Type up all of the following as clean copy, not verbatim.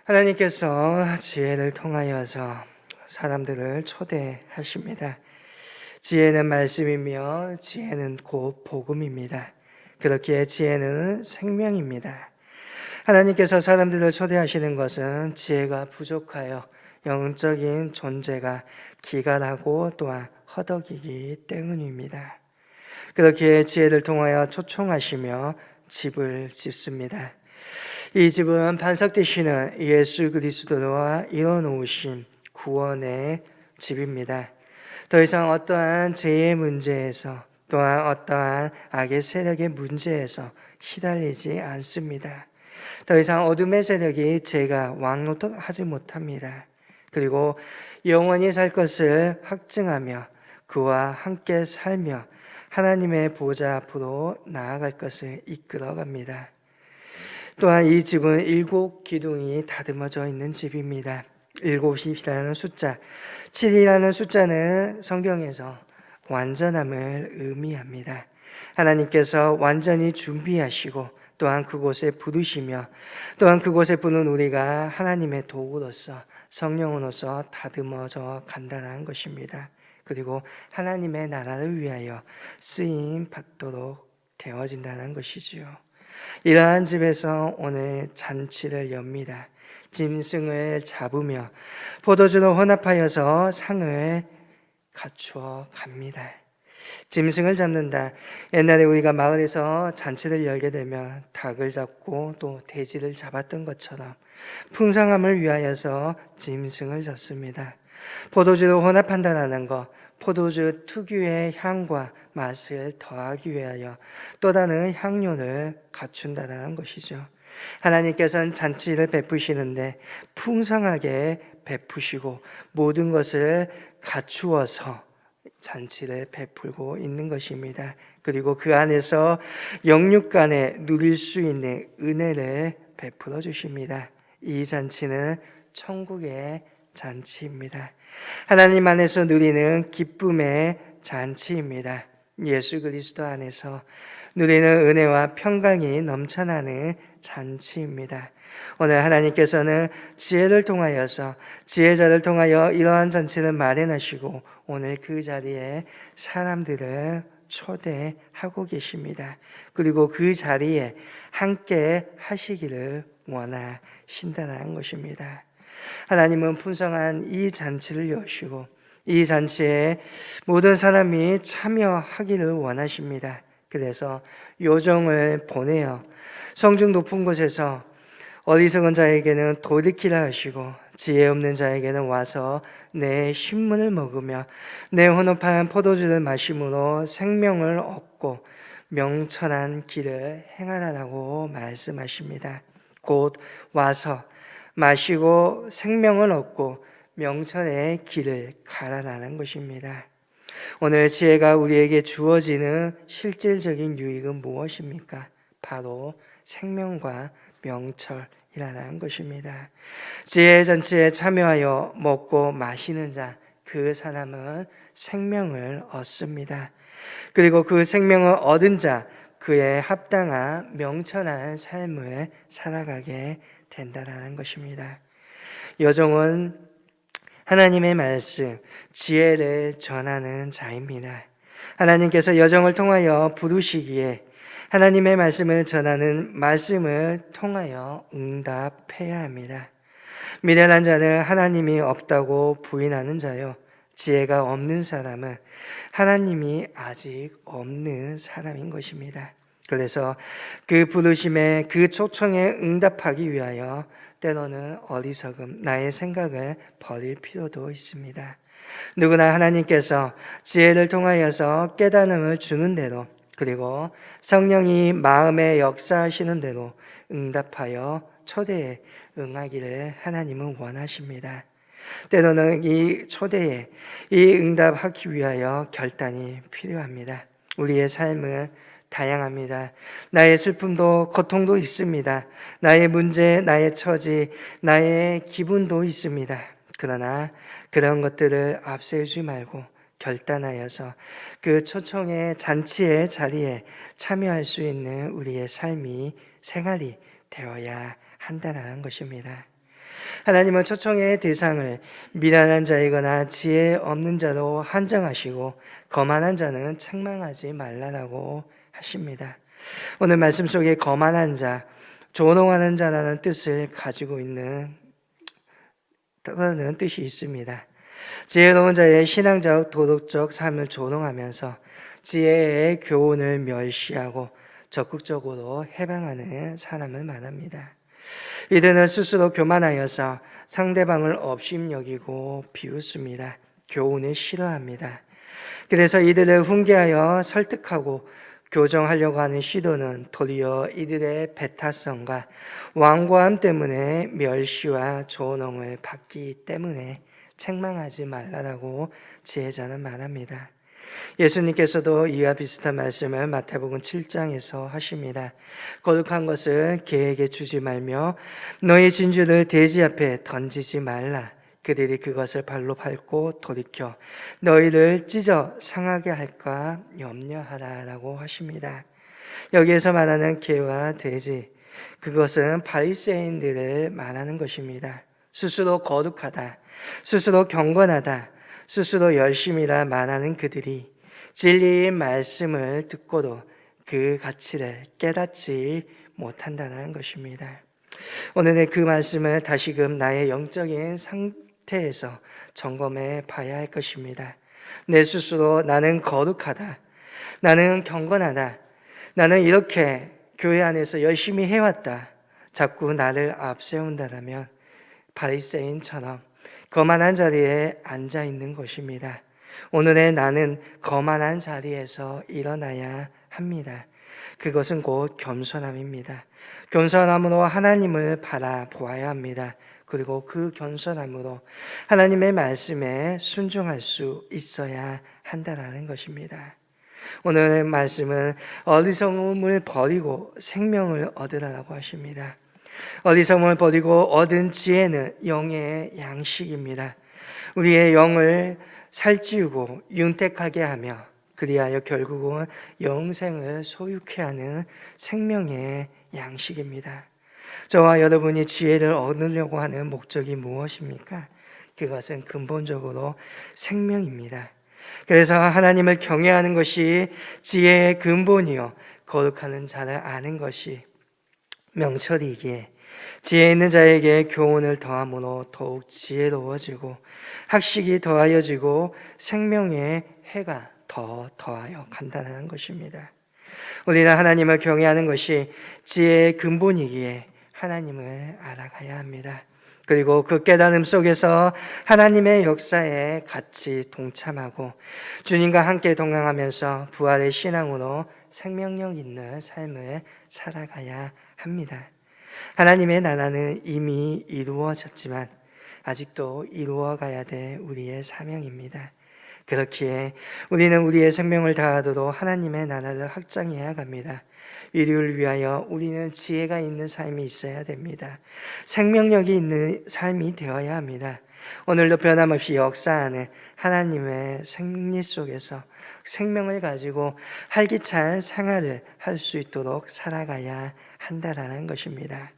하나님께서 지혜를 통하여서 사람들을 초대하십니다. 지혜는 말씀이며 지혜는 곧 복음입니다. 그렇기에 지혜는 생명입니다. 하나님께서 사람들을 초대하시는 것은 지혜가 부족하여 영적인 존재가 기갈하고 또한 허덕이기 때문입니다. 그렇기에 지혜를 통하여 초청하시며 집을 짓습니다. 이 집은 반석되시는 예수 그리스도와 이뤄놓으신 구원의 집입니다. 더 이상 어떠한 죄의 문제에서 또한 어떠한 악의 세력의 문제에서 시달리지 않습니다. 더 이상 어둠의 세력이 죄가 왕노릇하지 못합니다. 그리고 영원히 살 것을 확증하며 그와 함께 살며 하나님의 보좌 앞으로 나아갈 것을 이끌어갑니다. 또한 이 집은 7 기둥이 다듬어져 있는 집입니다. 7이라는 숫자, 7이라는 숫자는 성경에서 완전함을 의미합니다. 하나님께서 완전히 준비하시고 또한 그곳에 부르시며 또한 그곳에 부른 우리가 하나님의 도구로서 성령으로서 다듬어져 간다는 것입니다. 그리고 하나님의 나라를 위하여 쓰임 받도록 되어진다는 것이지요. 이러한 집에서 오늘 잔치를 엽니다. 짐승을 잡으며 포도주로 혼합하여서 상을 갖추어 갑니다. 짐승을 잡는다. 옛날에 우리가 마을에서 잔치를 열게 되면 닭을 잡고 또 돼지를 잡았던 것처럼 풍성함을 위하여서 짐승을 잡습니다. 포도주로 혼합한다는 것, 포도주 특유의 향과 맛을 더하기 위하여 또 다른 향료를 갖춘다는 것이죠. 하나님께서는 잔치를 베푸시는데 풍성하게 베푸시고 모든 것을 갖추어서 잔치를 베풀고 있는 것입니다. 그리고 그 안에서 영육간에 누릴 수 있는 은혜를 베풀어 주십니다. 이 잔치는 천국의 잔치입니다. 하나님 안에서 누리는 기쁨의 잔치입니다. 예수 그리스도 안에서 누리는 은혜와 평강이 넘쳐나는 잔치입니다. 오늘 하나님께서는 지혜를 통하여서 지혜자를 통하여 이러한 잔치를 마련하시고 오늘 그 자리에 사람들을 초대하고 계십니다. 그리고 그 자리에 함께 하시기를 원하신다는 것입니다. 하나님은 풍성한 이 잔치를 여시고 이 잔치에 모든 사람이 참여하기를 원하십니다. 그래서 요정을 보내어 성중 높은 곳에서 어리석은 자에게는 돌이키라 하시고 지혜 없는 자에게는 와서 내 신문을 먹으며 내 혼합한 포도주를 마심으로 생명을 얻고 명철한 길을 행하라고 말씀하십니다. 곧 와서 마시고 생명을 얻고 명철의 길을 가라라는 것입니다. 오늘 지혜가 우리에게 주어지는 실질적인 유익은 무엇입니까? 바로 생명과 명철이라는 것입니다. 지혜 잔치에 참여하여 먹고 마시는 자, 그 사람은 생명을 얻습니다. 그리고 그 생명을 얻은 자, 그에 합당한 명철한 삶을 살아가게 된다는 것입니다. 여종은 하나님의 말씀, 지혜를 전하는 자입니다. 하나님께서 여종을 통하여 부르시기에 하나님의 말씀을 전하는 말씀을 통하여 응답해야 합니다. 미련한 자는 하나님이 없다고 부인하는 자요, 지혜가 없는 사람은 하나님이 아직 없는 사람인 것입니다. 그래서 그 부르심에 그 초청에 응답하기 위하여 때로는 어리석음, 나의 생각을 버릴 필요도 있습니다. 누구나 하나님께서 지혜를 통하여서 깨달음을 주는 대로 그리고 성령이 마음에 역사하시는 대로 응답하여 초대에 응하기를 하나님은 원하십니다. 때로는 이 초대에 이 응답하기 위하여 결단이 필요합니다. 우리의 삶은 다양합니다. 나의 슬픔도 고통도 있습니다. 나의 문제, 나의 처지, 나의 기분도 있습니다. 그러나 그런 것들을 앞세우지 말고 결단하여서 그 초청의 잔치의 자리에 참여할 수 있는 우리의 삶이 생활이 되어야 한다는 것입니다. 하나님은 초청의 대상을 미련한 자이거나 지혜 없는 자로 한정하시고 거만한 자는 책망하지 말라라고 하십니다. 오늘 말씀 속에 거만한 자, 조롱하는 자라는 뜻을 가지고 있는 다른 뜻이 있습니다. 지혜로운 자의 신앙적, 도덕적 삶을 조롱하면서 지혜의 교훈을 멸시하고 적극적으로 해방하는 사람을 말합니다. 이들은 스스로 교만하여서 상대방을 업심여기고 비웃습니다. 교훈을 싫어합니다. 그래서 이들을 훈계하여 설득하고 교정하려고 하는 시도는 도리어 이들의 배타성과 완고함 때문에 멸시와 조롱을 받기 때문에 책망하지 말라라고 지혜자는 말합니다. 예수님께서도 이와 비슷한 말씀을 마태복음 7장에서 하십니다. 거룩한 것을 개에게 주지 말며 너희 진주를 돼지 앞에 던지지 말라. 그들이 그것을 발로 밟고 돌이켜 너희를 찢어 상하게 할까 염려하라라고 하십니다. 여기에서 말하는 개와 돼지, 그것은 바리새인들을 말하는 것입니다. 스스로 거룩하다, 스스로 경건하다, 스스로 열심이라 말하는 그들이 진리의 말씀을 듣고도 그 가치를 깨닫지 못한다는 것입니다. 오늘의 그 말씀을 다시금 나의 영적인 상태에서 점검해 봐야 할 것입니다. 내 스스로 나는 거룩하다, 나는 경건하다, 나는 이렇게 교회 안에서 열심히 해왔다, 자꾸 나를 앞세운다라면 바리새인처럼 거만한 자리에 앉아 있는 것입니다. 오늘의 나는 거만한 자리에서 일어나야 합니다. 그것은 곧 겸손함입니다. 겸손함으로 하나님을 바라보아야 합니다. 그리고 그 겸손함으로 하나님의 말씀에 순종할 수 있어야 한다는 것입니다. 오늘의 말씀은 어리석음을 버리고 생명을 얻으라고 하십니다. 어리석음을 버리고 얻은 지혜는 영의 양식입니다. 우리의 영을 살찌우고 윤택하게 하며 그리하여 결국은 영생을 소유케 하는 생명의 양식입니다. 저와 여러분이 지혜를 얻으려고 하는 목적이 무엇입니까? 그것은 근본적으로 생명입니다. 그래서 하나님을 경외하는 것이 지혜의 근본이요 거룩하는 자를 아는 것이 명철이기에 지혜 있는 자에게 교훈을 더함으로 더욱 지혜로워지고 학식이 더하여지고 생명의 해가 더 더하여 간다는 것입니다. 우리는 하나님을 경외하는 것이 지혜의 근본이기에 하나님을 알아가야 합니다. 그리고 그 깨달음 속에서 하나님의 역사에 같이 동참하고 주님과 함께 동행하면서 부활의 신앙으로 생명력 있는 삶을 살아가야 합니다. 하나님의 나라는 이미 이루어졌지만 아직도 이루어가야 될 우리의 사명입니다. 그렇기에 우리는 우리의 생명을 다하도록 하나님의 나라를 확장해야 합니다. 이를 위하여 우리는 지혜가 있는 삶이 있어야 됩니다. 생명력이 있는 삶이 되어야 합니다. 오늘도 변함없이 역사하는 하나님의 생리 속에서 생명을 가지고 활기찬 생활을 할 수 있도록 살아가야 한다라는 것입니다.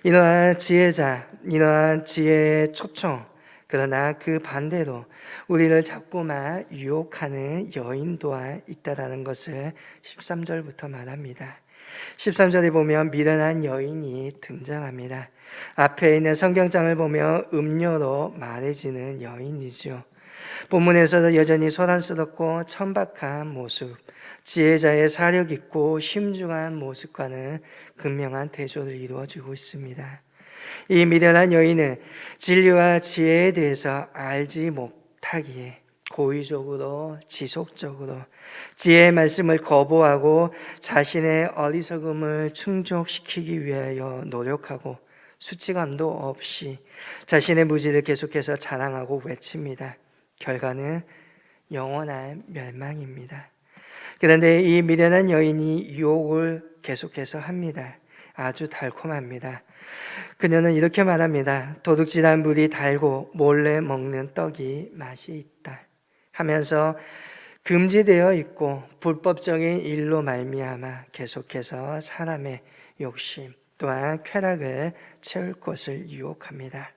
이러한 지혜자, 이러한 지혜의 초청, 그러나 그 반대로 우리를 자꾸만 유혹하는 여인 또한 있다라는 것을 13절부터 말합니다. 13절에 보면 미련한 여인이 등장합니다. 앞에 있는 성경장을 보면 음료로 말해지는 여인이죠. 본문에서도 여전히 소란스럽고 천박한 모습, 지혜자의 사력 있고 심중한 모습과는 극명한 대조를 이루어지고 있습니다. 이 미련한 여인은 진리와 지혜에 대해서 알지 못하기에 고의적으로 지속적으로 지혜의 말씀을 거부하고 자신의 어리석음을 충족시키기 위하여 노력하고 수치감도 없이 자신의 무지를 계속해서 자랑하고 외칩니다. 결과는 영원한 멸망입니다. 그런데 이 미련한 여인이 유혹을 계속해서 합니다. 아주 달콤합니다. 그녀는 이렇게 말합니다. 도둑질한 물이 달고 몰래 먹는 떡이 맛이 있다 하면서 금지되어 있고 불법적인 일로 말미암아 계속해서 사람의 욕심, 또한 쾌락을 채울 것을 유혹합니다.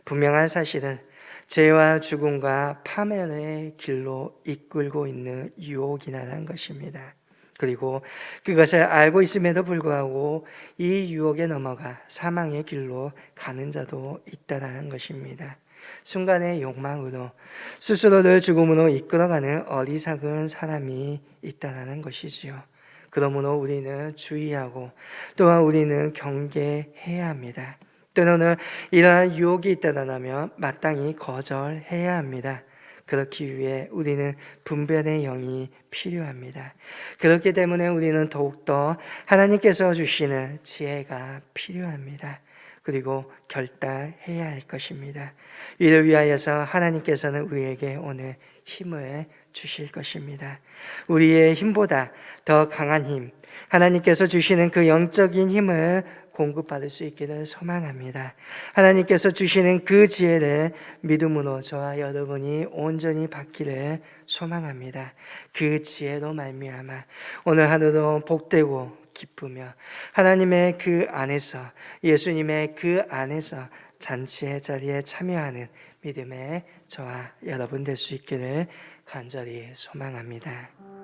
분명한 사실은 죄와 죽음과 파멸의 길로 이끌고 있는 유혹이라는 것입니다. 그리고 그것을 알고 있음에도 불구하고 이 유혹에 넘어가 사망의 길로 가는 자도 있다라는 것입니다. 순간의 욕망으로 스스로를 죽음으로 이끌어가는 어리석은 사람이 있다라는 것이지요. 그러므로 우리는 주의하고 또한 우리는 경계해야 합니다. 때로는 이러한 유혹이 있다면 마땅히 거절해야 합니다. 그렇기 위해 우리는 분별의 영이 필요합니다. 그렇기 때문에 우리는 더욱더 하나님께서 주시는 지혜가 필요합니다. 그리고 결단해야 할 것입니다. 이를 위하여서 하나님께서는 우리에게 오늘 힘을 주실 것입니다. 우리의 힘보다 더 강한 힘, 하나님께서 주시는 그 영적인 힘을 공급받을 수 있기를 소망합니다. 하나님께서 주시는 그 지혜를 믿음으로 저와 여러분이 온전히 받기를 소망합니다. 그 지혜로 말미암아 오늘 하루도 복되고 기쁘며 하나님의 그 안에서, 예수님의 그 안에서 잔치의 자리에 참여하는 믿음의 저와 여러분 될 수 있기를 간절히 소망합니다.